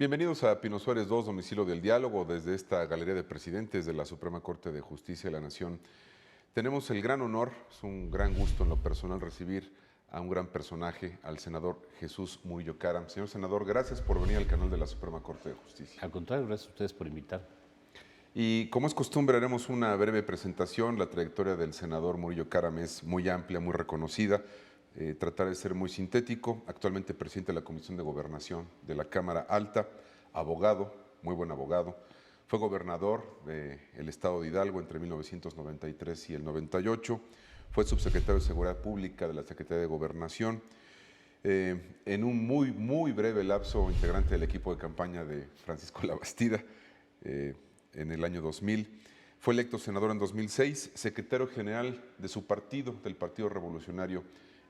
Bienvenidos a Pino Suárez 2, Domicilio del Diálogo, desde esta Galería de Presidentes de la Suprema Corte de Justicia de la Nación. Tenemos el gran honor, es un gran gusto en lo personal recibir a un gran personaje, al senador Jesús Murillo Caram. Señor senador, gracias por venir al canal de la Suprema Corte de Justicia. Al contrario, gracias a ustedes por invitar. Y como es costumbre, haremos una breve presentación. La trayectoria del senador Murillo Caram es muy amplia, muy reconocida. Tratar de ser muy sintético. Actualmente presidente de la Comisión de Gobernación de la Cámara Alta, abogado, muy buen abogado. Fue gobernador del estado de Hidalgo entre 1993 y el 98. Fue subsecretario de Seguridad Pública de la Secretaría de Gobernación. En un muy breve lapso, integrante del equipo de campaña de Francisco Labastida en el año 2000. Fue electo senador en 2006, secretario general de su partido, del Partido Revolucionario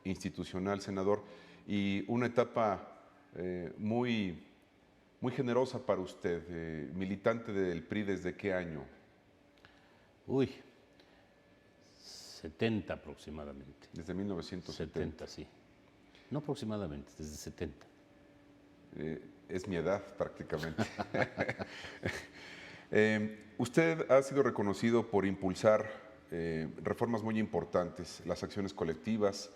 Institucional, senador, y una etapa muy generosa para usted, militante del PRI. ¿Desde qué año? Uy, 70 aproximadamente. Desde 1970. 70, sí. No aproximadamente, desde 70. Es mi edad prácticamente. Usted ha sido reconocido por impulsar reformas muy importantes, las acciones colectivas,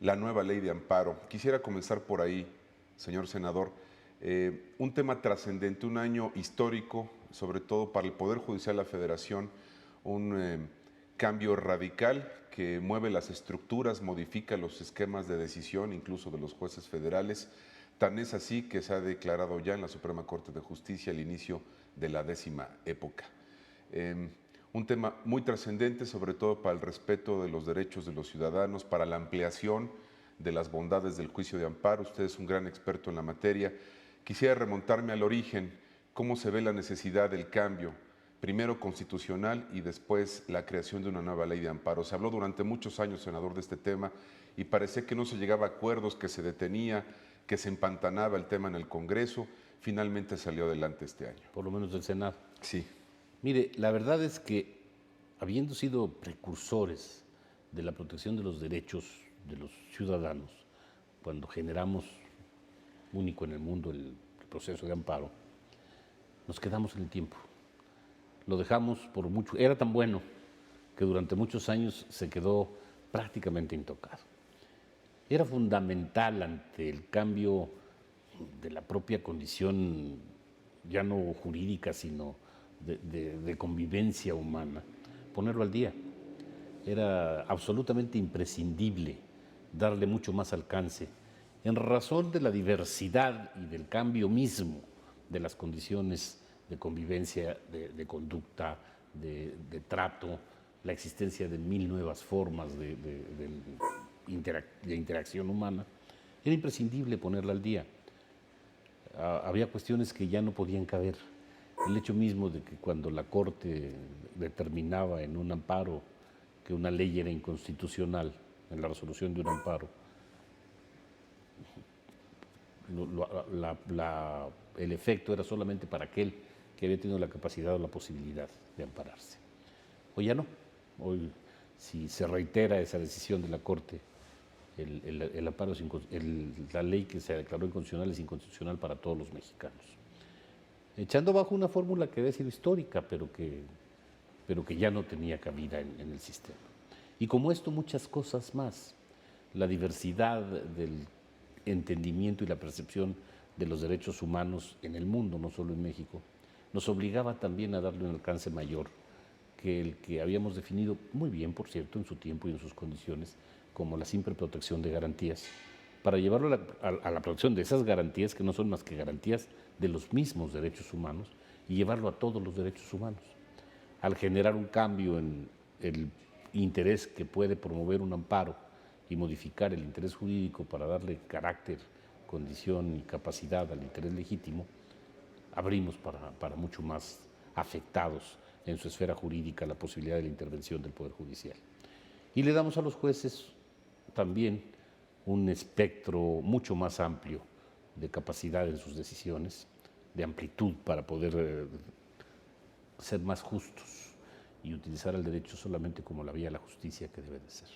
la nueva ley de amparo. Quisiera comenzar por ahí, señor senador. Un tema trascendente, un año histórico, sobre todo para el Poder Judicial de la Federación, un cambio radical que mueve las estructuras, modifica los esquemas de decisión, incluso de los jueces federales. Tan es así que se ha declarado ya en la Suprema Corte de Justicia el inicio de la 10ª época. Un tema muy trascendente, sobre todo para el respeto de los derechos de los ciudadanos, para la ampliación de las bondades del juicio de amparo. Usted es un gran experto en la materia. Quisiera remontarme al origen, cómo se ve la necesidad del cambio, primero constitucional y después la creación de una nueva ley de amparo. Se habló durante muchos años, senador, de este tema y parecía que no se llegaba a acuerdos, que se detenía, que se empantanaba el tema en el Congreso. Finalmente salió adelante este año. Por lo menos del Senado. Sí. Mire, la verdad es que, habiendo sido precursores de la protección de los derechos de los ciudadanos, cuando generamos, único en el mundo, el proceso de amparo, nos quedamos en el tiempo. Lo dejamos por mucho, era tan bueno que durante muchos años se quedó prácticamente intocado. Era fundamental ante el cambio de la propia condición, ya no jurídica, sino de convivencia humana, ponerlo al día. Era absolutamente imprescindible darle mucho más alcance, en razón de la diversidad y del cambio mismo de las condiciones de convivencia, de conducta, de trato, la existencia de 1000 nuevas formas de interacción humana. Era imprescindible ponerla al día. Había cuestiones que ya no podían caber. El hecho mismo de que cuando la Corte determinaba en un amparo que una ley era inconstitucional, en la resolución de un amparo, el efecto era solamente para aquel que había tenido la capacidad o la posibilidad de ampararse. Hoy ya no. Hoy, si se reitera esa decisión de la Corte, el amparo la ley que se declaró inconstitucional es inconstitucional para todos los mexicanos, echando bajo una fórmula que había sido histórica, pero que ya no tenía cabida en el sistema. Y como esto, muchas cosas más. La diversidad del entendimiento y la percepción de los derechos humanos en el mundo, no solo en México, nos obligaba también a darle un alcance mayor que el que habíamos definido muy bien, por cierto, en su tiempo y en sus condiciones, como la simple protección de garantías, para llevarlo a la protección de esas garantías, que no son más que garantías de los mismos derechos humanos, y llevarlo a todos los derechos humanos. Al generar un cambio en el interés que puede promover un amparo y modificar el interés jurídico para darle carácter, condición y capacidad al interés legítimo, abrimos para mucho más afectados en su esfera jurídica la posibilidad de la intervención del Poder Judicial. Y le damos a los jueces también un espectro mucho más amplio de capacidad en sus decisiones, de amplitud para poder ser más justos y utilizar el derecho solamente como la vía de la justicia que debe de ser.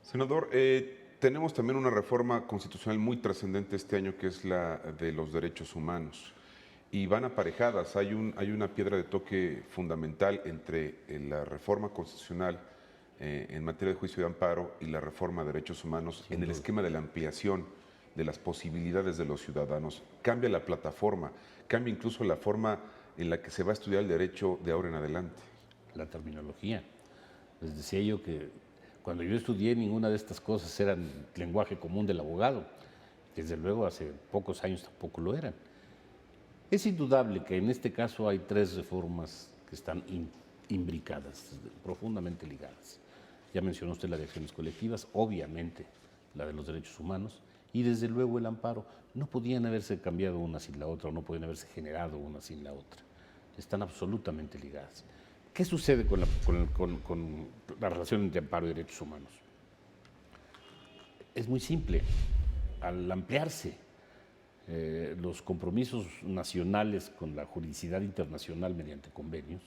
Senador, Tenemos también una reforma constitucional muy trascendente este año, que es la de los derechos humanos. Y van aparejadas, hay una piedra de toque fundamental entre la reforma constitucional en materia de juicio de amparo y la reforma de derechos humanos en el esquema de la ampliación de las posibilidades de los ciudadanos. Cambia la plataforma, cambia incluso la forma en la que se va a estudiar el derecho de ahora en adelante. La terminología. Les decía yo que cuando yo estudié ninguna de estas cosas eran lenguaje común del abogado. Desde luego hace pocos años tampoco lo eran. Es indudable que en este caso hay tres reformas que están imbricadas, profundamente ligadas. Ya mencionó usted la de acciones colectivas, obviamente la de los derechos humanos y desde luego el amparo. No podían haberse cambiado una sin la otra, o no podían haberse generado una sin la otra. Están absolutamente ligadas. ¿Qué sucede con la relación entre amparo y derechos humanos? Es muy simple. Al ampliarse los compromisos nacionales con la juridicidad internacional mediante convenios,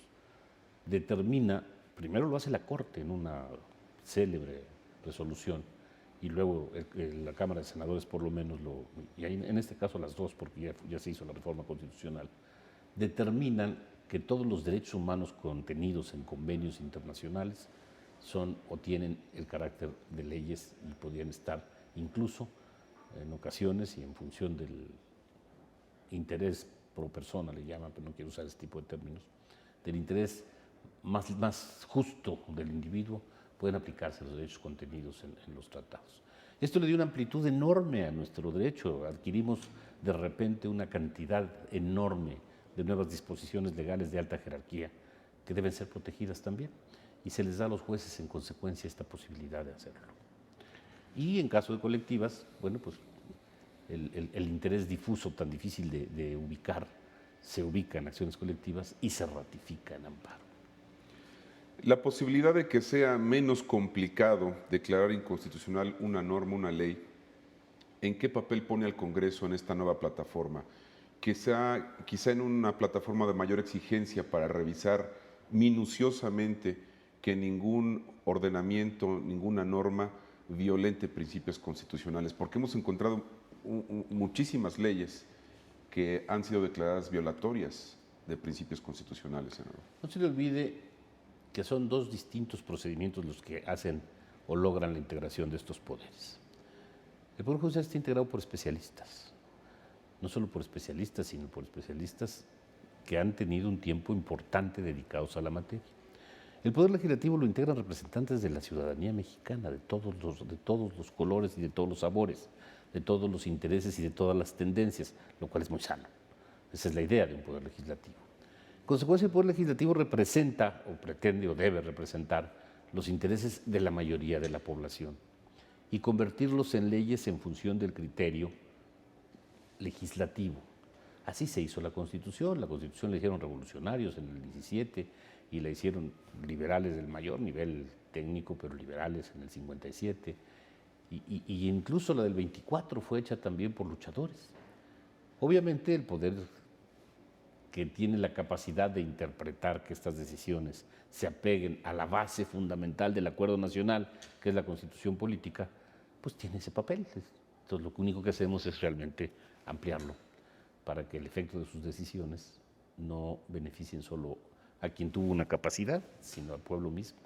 determina, primero lo hace la Corte en una célebre resolución, y luego la Cámara de Senadores por lo menos, y en este caso las dos, porque ya se hizo la reforma constitucional, determinan que todos los derechos humanos contenidos en convenios internacionales son o tienen el carácter de leyes y podrían estar incluso en ocasiones y en función del interés pro persona, le llaman, pero no quiero usar ese tipo de términos, del interés más justo del individuo, pueden aplicarse los derechos contenidos en los tratados. Esto le dio una amplitud enorme a nuestro derecho. Adquirimos de repente una cantidad enorme de nuevas disposiciones legales de alta jerarquía que deben ser protegidas también, y se les da a los jueces en consecuencia esta posibilidad de hacerlo. Y en caso de colectivas, bueno, pues el interés difuso tan difícil de ubicar se ubica en acciones colectivas y se ratifica en amparo. La posibilidad de que sea menos complicado declarar inconstitucional una norma, una ley, ¿en qué papel pone al Congreso en esta nueva plataforma? Quizá en una plataforma de mayor exigencia para revisar minuciosamente que ningún ordenamiento, ninguna norma violente principios constitucionales, porque hemos encontrado muchísimas leyes que han sido declaradas violatorias de principios constitucionales, senador. No se le olvide que son dos distintos procedimientos los que hacen o logran la integración de estos poderes. El Poder Judicial está integrado por especialistas, no solo por especialistas, sino por especialistas que han tenido un tiempo importante dedicados a la materia. El Poder Legislativo lo integran representantes de la ciudadanía mexicana, de todos los colores y de todos los sabores, de todos los intereses y de todas las tendencias, lo cual es muy sano. Esa es la idea de un Poder Legislativo. En consecuencia, el Poder Legislativo representa, o pretende o debe representar, los intereses de la mayoría de la población y convertirlos en leyes en función del criterio legislativo. Así se hizo la Constitución. La Constitución la hicieron revolucionarios en el 17 y la hicieron liberales del mayor nivel técnico, pero liberales en el 57. Y incluso la del 24 fue hecha también por luchadores. Obviamente el poder que tiene la capacidad de interpretar que estas decisiones se apeguen a la base fundamental del acuerdo nacional, que es la Constitución política, pues tiene ese papel. Entonces lo único que hacemos es realmente ampliarlo para que el efecto de sus decisiones no beneficien solo a quien tuvo una capacidad, sino al pueblo mismo.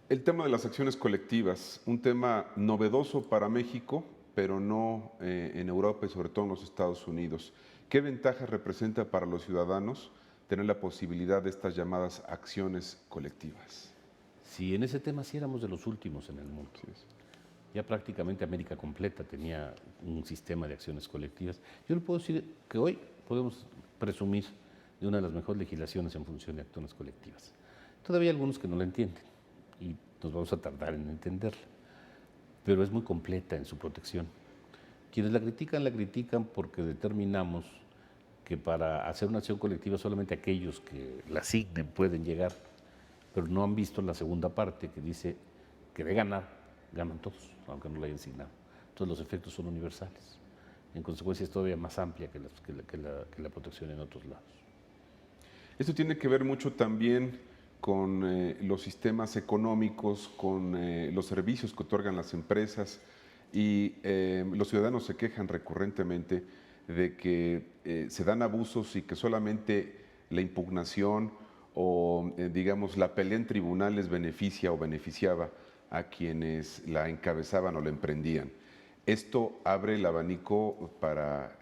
El tema de las acciones colectivas, un tema novedoso para México, pero no en Europa y sobre todo en los Estados Unidos. ¿Qué ventajas representa para los ciudadanos tener la posibilidad de estas llamadas acciones colectivas? Si en ese tema sí éramos de los últimos en el mundo. Sí, ya prácticamente América completa tenía un sistema de acciones colectivas. Yo le puedo decir que hoy podemos presumir de una de las mejores legislaciones en función de acciones colectivas. Todavía hay algunos que no la entienden y nos vamos a tardar en entenderla, pero es muy completa en su protección. Quienes la critican porque determinamos que para hacer una acción colectiva solamente aquellos que la asignen pueden llegar, pero no han visto la segunda parte que dice que de ganar, ganan todos, aunque no la hayan asignado. Entonces los efectos son universales. En consecuencia es todavía más amplia que la protección en otros lados. Esto tiene que ver mucho también con los sistemas económicos, con los servicios que otorgan las empresas, y los ciudadanos se quejan recurrentemente de que se dan abusos y que solamente la impugnación o, digamos, la pelea en tribunales beneficia o beneficiaba a quienes la encabezaban o la emprendían. Esto abre el abanico para,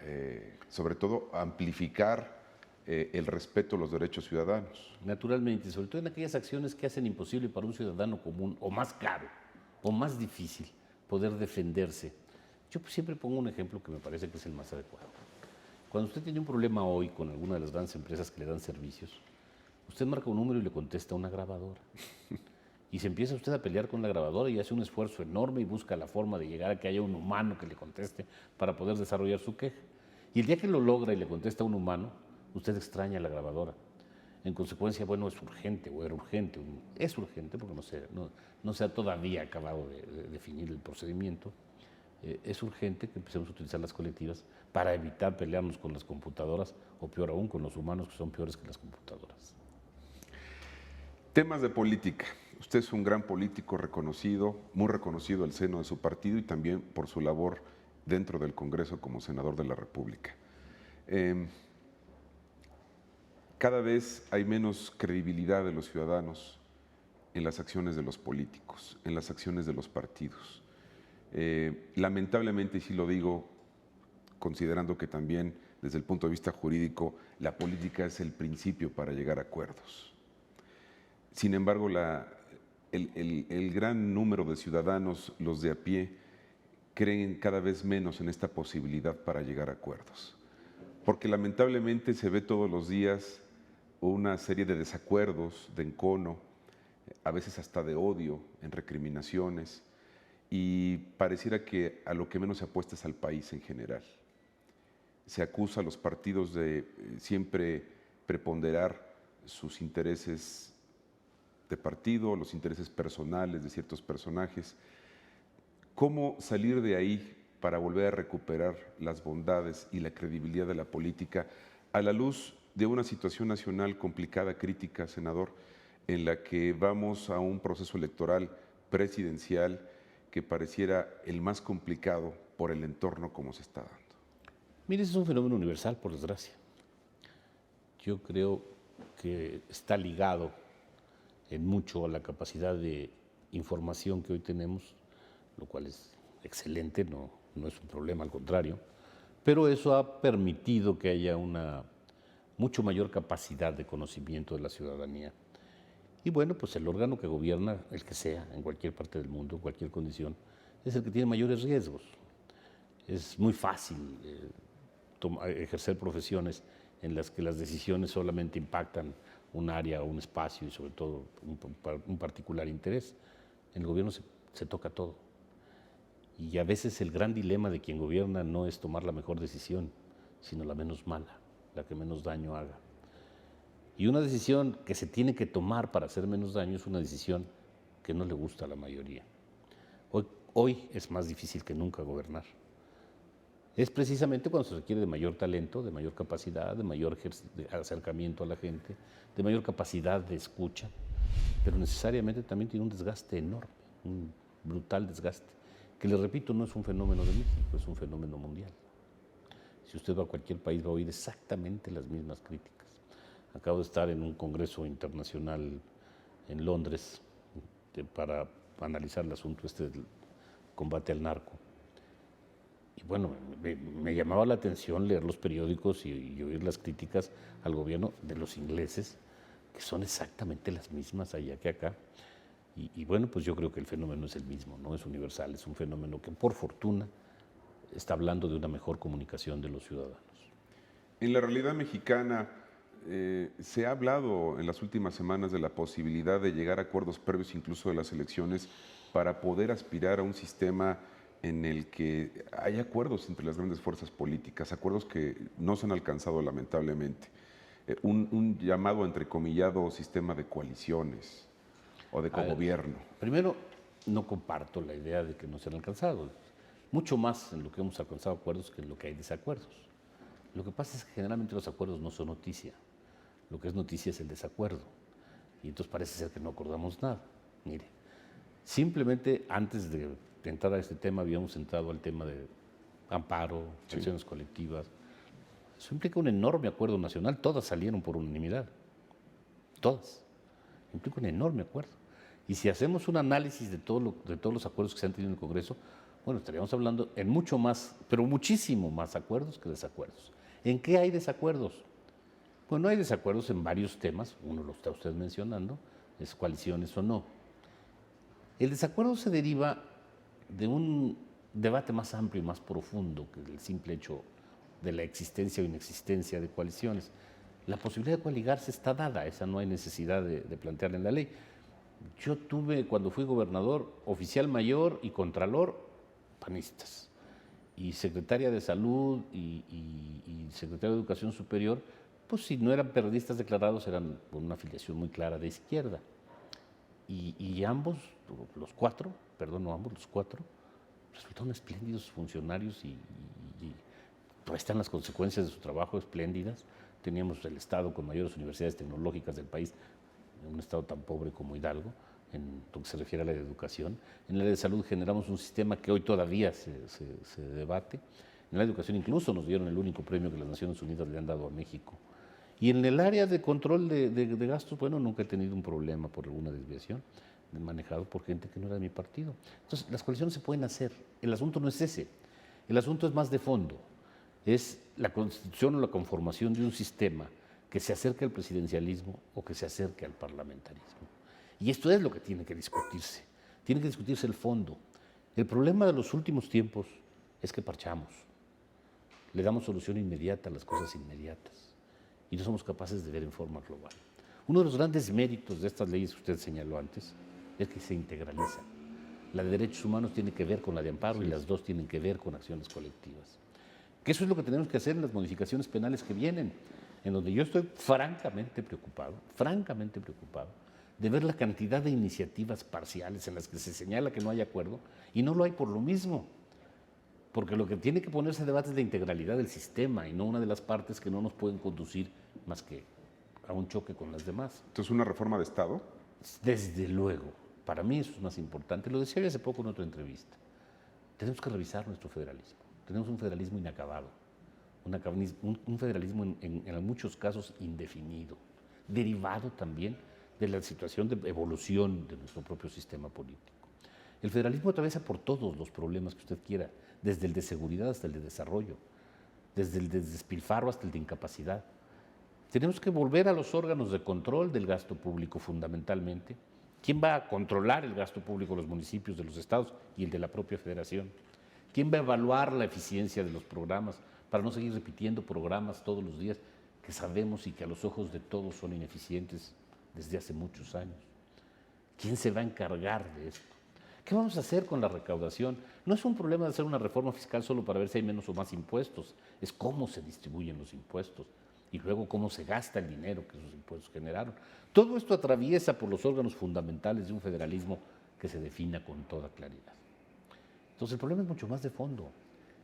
sobre todo, amplificar el respeto a los derechos ciudadanos. Naturalmente, sobre todo en aquellas acciones que hacen imposible para un ciudadano común, o más caro, o más difícil, poder defenderse. Yo siempre pongo un ejemplo que me parece que es el más adecuado. Cuando usted tiene un problema hoy con alguna de las grandes empresas que le dan servicios, usted marca un número y le contesta una grabadora. Y se empieza usted a pelear con la grabadora y hace un esfuerzo enorme y busca la forma de llegar a que haya un humano que le conteste para poder desarrollar su queja. Y el día que lo logra y le contesta un humano, usted extraña a la grabadora. En consecuencia, bueno, es urgente o era urgente. Es urgente porque no se ha todavía acabado de definir el procedimiento. Es urgente que empecemos a utilizar las colectivas para evitar pelearnos con las computadoras o peor aún con los humanos, que son peores que las computadoras. Temas de política. Usted es un gran político reconocido, muy reconocido al seno de su partido y también por su labor dentro del Congreso como senador de la República. Cada vez hay menos credibilidad de los ciudadanos en las acciones de los políticos, en las acciones de los partidos. Lamentablemente, y sí lo digo, considerando que también desde el punto de vista jurídico, la política es el principio para llegar a acuerdos. Sin embargo, el gran número de ciudadanos, los de a pie, creen cada vez menos en esta posibilidad para llegar a acuerdos. Porque lamentablemente se ve todos los días una serie de desacuerdos, de encono, a veces hasta de odio, en recriminaciones, y pareciera que a lo que menos se apuesta es al país en general. Se acusa a los partidos de siempre preponderar sus intereses de partido, los intereses personales de ciertos personajes. ¿Cómo salir de ahí para volver a recuperar las bondades y la credibilidad de la política a la luz de una situación nacional complicada, crítica, senador, en la que vamos a un proceso electoral presidencial que pareciera el más complicado por el entorno como se está dando? Mire, ese es un fenómeno universal, por desgracia. Yo creo que está ligado en mucho a la capacidad de información que hoy tenemos, lo cual es excelente, no es un problema, al contrario, pero eso ha permitido que haya una mucho mayor capacidad de conocimiento de la ciudadanía. Y bueno, pues el órgano que gobierna, el que sea, en cualquier parte del mundo, en cualquier condición, es el que tiene mayores riesgos. Es muy fácil ejercer profesiones en las que las decisiones solamente impactan un área, un espacio y sobre todo un particular interés. En el gobierno se toca todo. Y a veces el gran dilema de quien gobierna no es tomar la mejor decisión, sino la menos mala, la que menos daño haga. Y una decisión que se tiene que tomar para hacer menos daño es una decisión que no le gusta a la mayoría. Hoy es más difícil que nunca gobernar. Es precisamente cuando se requiere de mayor talento, de mayor capacidad, de mayor acercamiento a la gente, de mayor capacidad de escucha, pero necesariamente también tiene un desgaste enorme, un brutal desgaste, que le repito, no es un fenómeno de México, es un fenómeno mundial. Si usted va a cualquier país va a oír exactamente las mismas críticas. Acabo de estar en un congreso internacional en Londres para analizar el asunto del combate al narco. Y bueno, me llamaba la atención leer los periódicos y oír las críticas al gobierno de los ingleses, que son exactamente las mismas allá que acá. Y bueno, pues yo creo que el fenómeno es el mismo, no es universal, es un fenómeno que por fortuna está hablando de una mejor comunicación de los ciudadanos. En la realidad mexicana se ha hablado en las últimas semanas de la posibilidad de llegar a acuerdos previos incluso de las elecciones para poder aspirar a un sistema en el que hay acuerdos entre las grandes fuerzas políticas, acuerdos que no se han alcanzado lamentablemente. Un llamado entrecomillado sistema de coaliciones o de cogobierno. Primero, no comparto la idea de que no se han alcanzado. Mucho más en lo que hemos alcanzado acuerdos que en lo que hay desacuerdos. Lo que pasa es que generalmente los acuerdos no son noticia. Lo que es noticia es el desacuerdo. Y entonces parece ser que no acordamos nada. Mire, simplemente antes de entrar a este tema habíamos entrado al tema de amparo, acciones colectivas. Eso implica un enorme acuerdo nacional, todas salieron por unanimidad, todas. Implica un enorme acuerdo. Y si hacemos un análisis de todos los acuerdos que se han tenido en el Congreso, bueno, estaríamos hablando en mucho más, pero muchísimo más acuerdos que desacuerdos. ¿En qué hay desacuerdos? Bueno, hay desacuerdos en varios temas, uno lo está usted mencionando, es coaliciones o no. El desacuerdo se deriva de un debate más amplio y más profundo que el simple hecho de la existencia o inexistencia de coaliciones. La posibilidad de coaligarse está dada, esa no hay necesidad de plantearla en la ley. Yo tuve, cuando fui gobernador, oficial mayor y contralor panistas, y secretaria de Salud y secretario de Educación Superior, pues si no eran periodistas declarados, eran con una afiliación muy clara de izquierda. Y ambos, los cuatro, resultaron espléndidos funcionarios y pues están las consecuencias de su trabajo espléndidas. Teníamos el estado con mayores universidades tecnológicas del país, en un estado tan pobre como Hidalgo, en lo que se refiere a la educación. En el área de salud generamos un sistema que hoy todavía se debate. En la educación incluso nos dieron el único premio que las Naciones Unidas le han dado a México. Y en el área de control de gastos, bueno, nunca he tenido un problema por alguna desviación, manejado por gente que no era de mi partido. Entonces, las coaliciones se pueden hacer. El asunto no es ese. El asunto es más de fondo. Es la constitución o la conformación de un sistema que se acerque al presidencialismo o que se acerque al parlamentarismo. Y esto es lo que tiene que discutirse. Tiene que discutirse el fondo. El problema de los últimos tiempos es que parchamos. Le damos solución inmediata a las cosas inmediatas y no somos capaces de ver en forma global. Uno de los grandes méritos de estas leyes que usted señaló antes es que se integralizan. La de derechos humanos tiene que ver con la de amparo y las dos tienen que ver con acciones colectivas. Que eso es lo que tenemos que hacer en las modificaciones penales que vienen, en donde yo estoy francamente preocupado de ver la cantidad de iniciativas parciales en las que se señala que no hay acuerdo y no lo hay por lo mismo. Porque lo que tiene que ponerse en debate es la integralidad del sistema y no una de las partes que no nos pueden conducir más que a un choque con las demás. Entonces, ¿una reforma de Estado? Desde luego, para mí eso es más importante. Lo decía hace poco en otra entrevista. Tenemos que revisar nuestro federalismo. Tenemos un federalismo inacabado, un federalismo en muchos casos indefinido, derivado también de la situación de evolución de nuestro propio sistema político. El federalismo atraviesa por todos los problemas que usted quiera, desde el de seguridad hasta el de desarrollo, desde el de despilfarro hasta el de incapacidad. Tenemos que volver a los órganos de control del gasto público fundamentalmente. ¿Quién va a controlar el gasto público de los municipios, de los estados y el de la propia federación? ¿Quién va a evaluar la eficiencia de los programas para no seguir repitiendo programas todos los días que sabemos y que a los ojos de todos son ineficientes desde hace muchos años? ¿Quién se va a encargar de esto? ¿Qué vamos a hacer con la recaudación? No es un problema de hacer una reforma fiscal solo para ver si hay menos o más impuestos, es cómo se distribuyen los impuestos y luego cómo se gasta el dinero que esos impuestos generaron. Todo esto atraviesa por los órganos fundamentales de un federalismo que se defina con toda claridad. Entonces el problema es mucho más de fondo,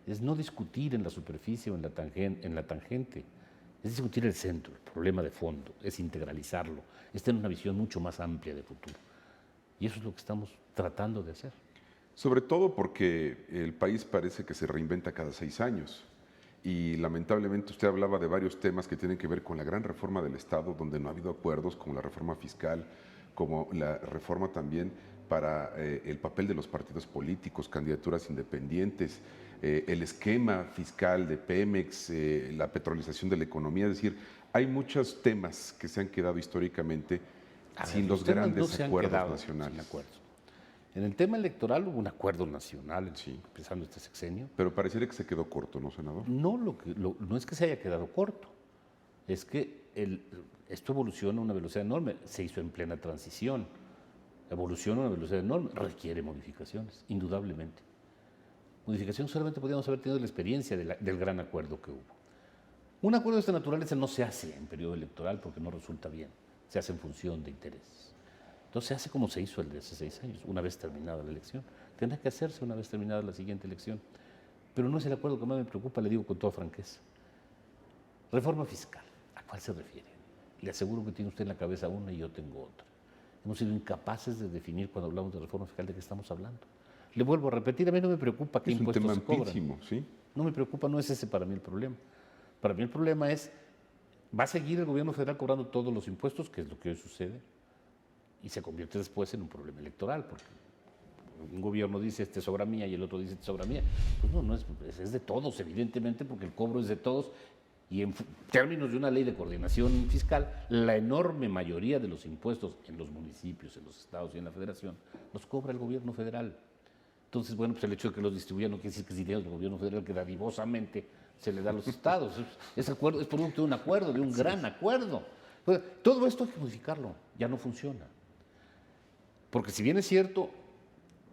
es no discutir en la superficie o en la tangente, es discutir el centro, el problema de fondo, es integralizarlo, es tener una visión mucho más amplia de futuro. Y eso es lo que estamos tratando de hacer. Sobre todo porque el país parece que se reinventa cada 6 años. Y lamentablemente usted hablaba de varios temas que tienen que ver con la gran reforma del Estado, donde no ha habido acuerdos, como la reforma fiscal, como la reforma también para el papel de los partidos políticos, candidaturas independientes, el esquema fiscal de Pemex, la petrolización de la economía. Es decir, hay muchos temas que se han quedado históricamente sin los grandes acuerdos nacionales. Sin acuerdos. En el tema electoral hubo un acuerdo nacional, empezando este sexenio. Pero pareciera que se quedó corto, ¿no, senador? No, no es que se haya quedado corto, es que esto evoluciona a una velocidad enorme, se hizo en plena transición, evoluciona a una velocidad enorme, requiere modificaciones, indudablemente. Modificación solamente podríamos haber tenido la experiencia del gran acuerdo que hubo. Un acuerdo de esta naturaleza no se hace en periodo electoral porque no resulta bien, se hace en función de intereses. Entonces se hace como se hizo el de hace 6 años, una vez terminada la elección. Tendrá que hacerse una vez terminada la siguiente elección. Pero no es el acuerdo que más me preocupa, le digo con toda franqueza. Reforma fiscal, ¿a cuál se refiere? Le aseguro que tiene usted en la cabeza una y yo tengo otra. Hemos sido incapaces de definir cuando hablamos de reforma fiscal de qué estamos hablando. Le vuelvo a repetir, a mí no me preocupa qué Es un impuestos tema se cobran. amplísimo, ¿sí? No me preocupa, no es ese para mí el problema. Para mí el problema es, ¿va a seguir el gobierno federal cobrando todos los impuestos, que es lo que hoy sucede? Y se convierte después en un problema electoral, porque un gobierno dice, este sobra mía, y el otro dice, este sobra mía. Pues no es de todos, evidentemente, porque el cobro es de todos. Y en términos de una ley de coordinación fiscal, la enorme mayoría de los impuestos en los municipios, en los estados y en la federación, los cobra el gobierno federal. Entonces, bueno, pues el hecho de que los distribuya no quiere decir que es dinero del gobierno federal que dadivosamente se le da a los estados. Es producto de un acuerdo, de un gran acuerdo. Pues, todo esto hay que modificarlo, ya no funciona. Porque si bien es cierto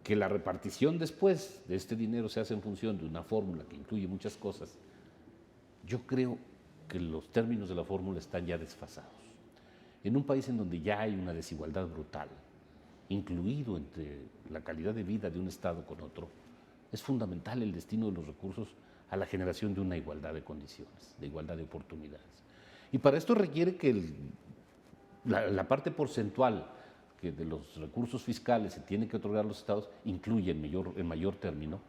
que la repartición después de este dinero se hace en función de una fórmula que incluye muchas cosas, yo creo que los términos de la fórmula están ya desfasados. En un país en donde ya hay una desigualdad brutal, incluido entre la calidad de vida de un Estado con otro, es fundamental el destino de los recursos a la generación de una igualdad de condiciones, de igualdad de oportunidades. Y para esto requiere que la parte porcentual que de los recursos fiscales se tiene que otorgar a los Estados incluye en mayor término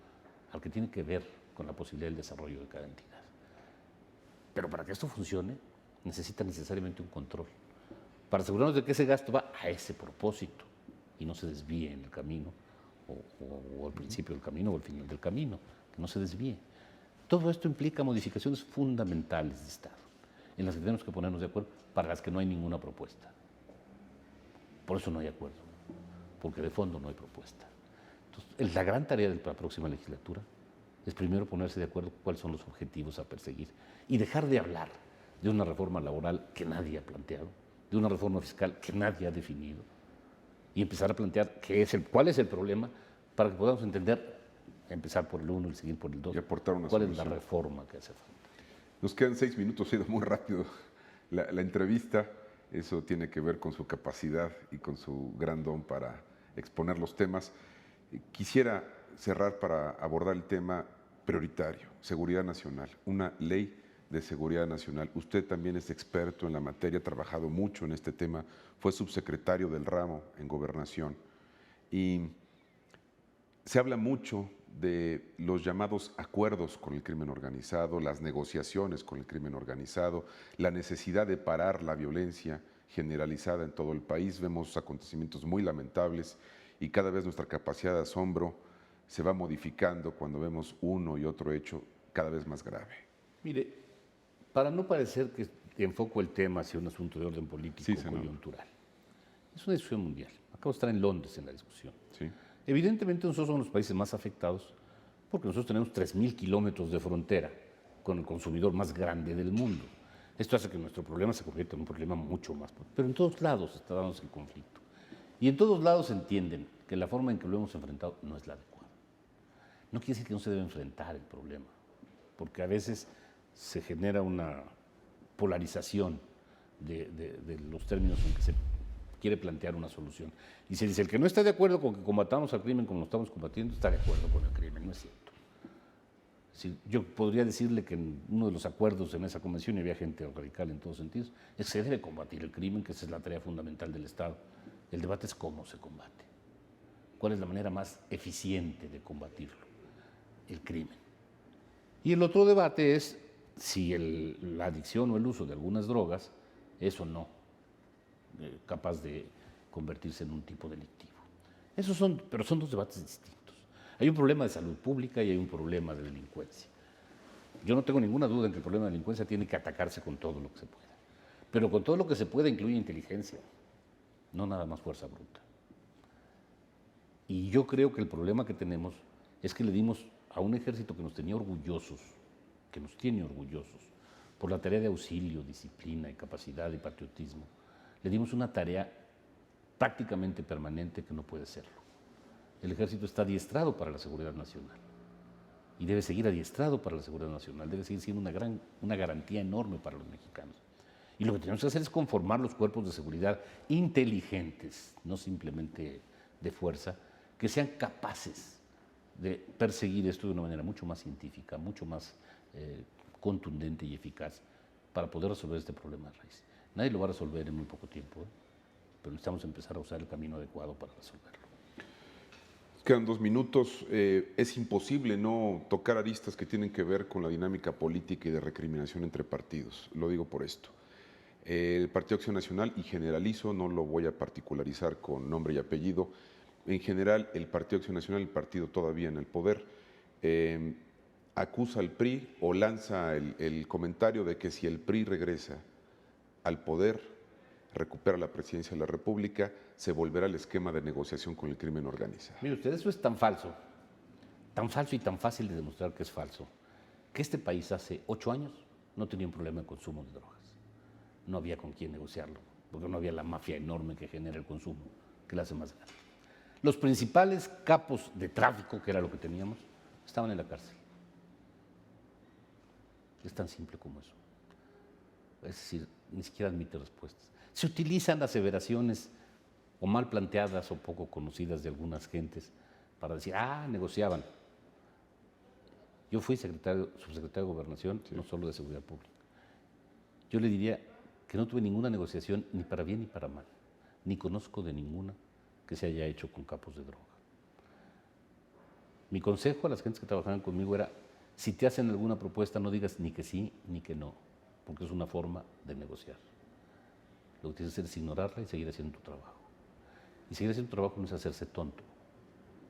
al que tiene que ver con la posibilidad del desarrollo de cada entidad. Pero para que esto funcione, necesita necesariamente un control, para asegurarnos de que ese gasto va a ese propósito y no se desvíe en el camino, o al principio del camino o al final del camino, que no se desvíe. Todo esto implica modificaciones fundamentales de Estado, en las que tenemos que ponernos de acuerdo, para las que no hay ninguna propuesta. Por eso no hay acuerdo, porque de fondo no hay propuesta. Entonces, la gran tarea de la próxima legislatura es primero ponerse de acuerdo cuáles son los objetivos a perseguir y dejar de hablar de una reforma laboral que nadie ha planteado, de una reforma fiscal que nadie ha definido, y empezar a plantear cuál es el problema para que podamos entender, empezar por el uno y seguir por el dos, Y aportar una cuál solución. es la reforma que hace falta. Nos quedan 6 minutos, ha ido muy rápido la entrevista. Eso tiene que ver con su capacidad y con su gran don para exponer los temas. Quisiera cerrar para abordar el tema prioritario, seguridad nacional, una ley de seguridad nacional. Usted también es experto en la materia, ha trabajado mucho en este tema, fue subsecretario del ramo en Gobernación y se habla mucho de los llamados acuerdos con el crimen organizado, las negociaciones con el crimen organizado, la necesidad de parar la violencia generalizada en todo el país. Vemos acontecimientos muy lamentables y cada vez nuestra capacidad de asombro se va modificando cuando vemos uno y otro hecho cada vez más grave. Mire, para no parecer que enfoco el tema hacia un asunto de orden político Sí, senador. coyuntural, es una discusión mundial. Acabo de estar en Londres en la discusión. Sí. Evidentemente nosotros somos los países más afectados porque nosotros tenemos 3.000 kilómetros de frontera con el consumidor más grande del mundo. Esto hace que nuestro problema se convierta en un problema mucho más. Pero en todos lados está dándose el conflicto. Y en todos lados entienden que la forma en que lo hemos enfrentado no es la adecuada. No quiere decir que no se debe enfrentar el problema, porque a veces se genera una polarización de los términos en que se quiere plantear una solución. Y se dice, el que no está de acuerdo con que combatamos al crimen como lo estamos combatiendo, está de acuerdo con el crimen, no es cierto. Si yo podría decirle que en uno de los acuerdos en esa convención, y había gente radical en todos sentidos, es que se debe combatir el crimen, que esa es la tarea fundamental del Estado. El debate es cómo se combate. ¿Cuál es la manera más eficiente de combatirlo? El crimen. Y el otro debate es si la adicción o el uso de algunas drogas es o no capaz de convertirse en un tipo delictivo. Pero son dos debates distintos. Hay un problema de salud pública y hay un problema de delincuencia. Yo no tengo ninguna duda en que el problema de delincuencia tiene que atacarse con todo lo que se pueda. Pero con todo lo que se pueda incluye inteligencia, no nada más fuerza bruta. Y yo creo que el problema que tenemos es que le dimos a un ejército que nos tenía orgullosos, que nos tiene orgullosos, por la tarea de auxilio, disciplina y capacidad y patriotismo, le dimos una tarea prácticamente permanente que no puede serlo. El ejército está adiestrado para la seguridad nacional y debe seguir adiestrado para la seguridad nacional, debe seguir siendo una garantía enorme para los mexicanos. Y lo que tenemos que hacer es conformar los cuerpos de seguridad inteligentes, no simplemente de fuerza, que sean capaces de perseguir esto de una manera mucho más científica, mucho más contundente y eficaz para poder resolver este problema de raíz. Nadie lo va a resolver en muy poco tiempo, pero necesitamos empezar a usar el camino adecuado para resolverlo. Quedan 2 minutos. Es imposible no tocar aristas que tienen que ver con la dinámica política y de recriminación entre partidos. Lo digo por esto. El Partido Acción Nacional, y generalizo, no lo voy a particularizar con nombre y apellido, en general el Partido Acción Nacional, el partido todavía en el poder, acusa al PRI o lanza el comentario de que si el PRI regresa al poder, recupera la presidencia de la República, se volverá al esquema de negociación con el crimen organizado. Mire usted, eso es tan falso y tan fácil de demostrar que es falso, que este país hace 8 años no tenía un problema de consumo de drogas. No había con quién negociarlo, porque no había la mafia enorme que genera el consumo, que la hace más grande. Los principales capos de tráfico, que era lo que teníamos, estaban en la cárcel. Es tan simple como eso. Es decir, ni siquiera admite respuestas. Se utilizan aseveraciones o mal planteadas o poco conocidas de algunas gentes para decir, negociaban. Yo fui subsecretario de Gobernación, no solo de Seguridad Pública. Yo le diría que no tuve ninguna negociación ni para bien ni para mal, ni conozco de ninguna que se haya hecho con capos de droga. Mi consejo a las gentes que trabajaban conmigo era, si te hacen alguna propuesta, no digas ni que sí ni que no, porque es una forma de negociar. Lo que tienes que hacer es ignorarla y seguir haciendo tu trabajo. Y seguir haciendo tu trabajo no es hacerse tonto,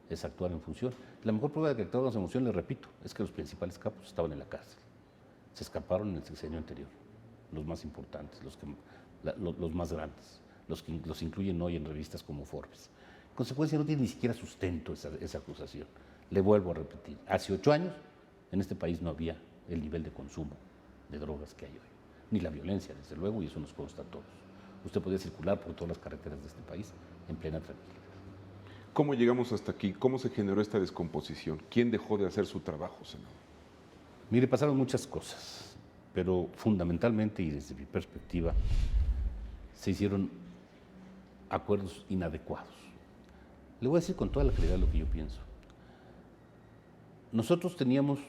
es actuar en función. La mejor prueba de que actuamos en función, le repito, es que los principales capos estaban en la cárcel. Se escaparon en el sexenio anterior, los más importantes, los más grandes, los que los incluyen hoy en revistas como Forbes. En consecuencia, no tiene ni siquiera sustento esa acusación. Le vuelvo a repetir, hace 8 años en este país no había el nivel de consumo de drogas que hay hoy, ni la violencia, desde luego, y eso nos consta a todos. Usted podía circular por todas las carreteras de este país en plena tranquilidad. ¿Cómo llegamos hasta aquí? ¿Cómo se generó esta descomposición? ¿Quién dejó de hacer su trabajo, senador? Mire, pasaron muchas cosas, pero fundamentalmente y desde mi perspectiva, se hicieron acuerdos inadecuados. Le voy a decir con toda la claridad lo que yo pienso. Nosotros teníamos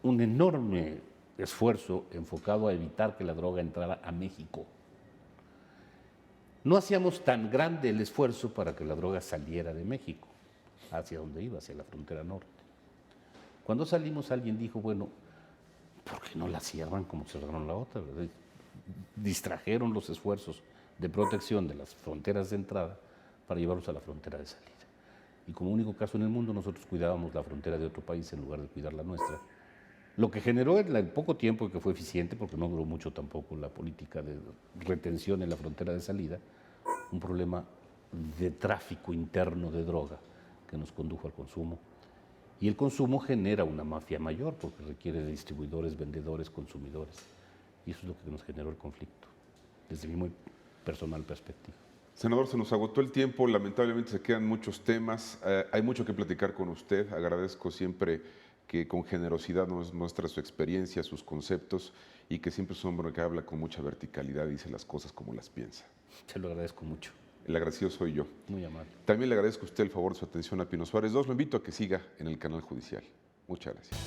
un enorme esfuerzo enfocado a evitar que la droga entrara a México. No hacíamos tan grande el esfuerzo para que la droga saliera de México, hacia donde iba, hacia la frontera norte. Cuando salimos, alguien dijo, bueno, ¿por qué no la cierran como cerraron la otra? ¿Verdad? Distrajeron los esfuerzos de protección de las fronteras de entrada para llevarlos a la frontera de salida. Y como único caso en el mundo, nosotros cuidábamos la frontera de otro país en lugar de cuidar la nuestra. Lo que generó en el poco tiempo que fue eficiente, porque no duró mucho tampoco la política de retención en la frontera de salida, un problema de tráfico interno de droga que nos condujo al consumo. Y el consumo genera una mafia mayor porque requiere de distribuidores, vendedores, consumidores. Y eso es lo que nos generó el conflicto, desde mi muy personal perspectiva. Senador, se nos agotó el tiempo, lamentablemente se quedan muchos temas, hay mucho que platicar con usted, agradezco siempre que con generosidad nos muestra su experiencia, sus conceptos y que siempre es un hombre que habla con mucha verticalidad y dice las cosas como las piensa. Se lo agradezco mucho. El agradecido soy yo. Muy amable. También le agradezco a usted el favor de su atención a Pino Suárez 2. Lo invito a que siga en el canal judicial. Muchas gracias.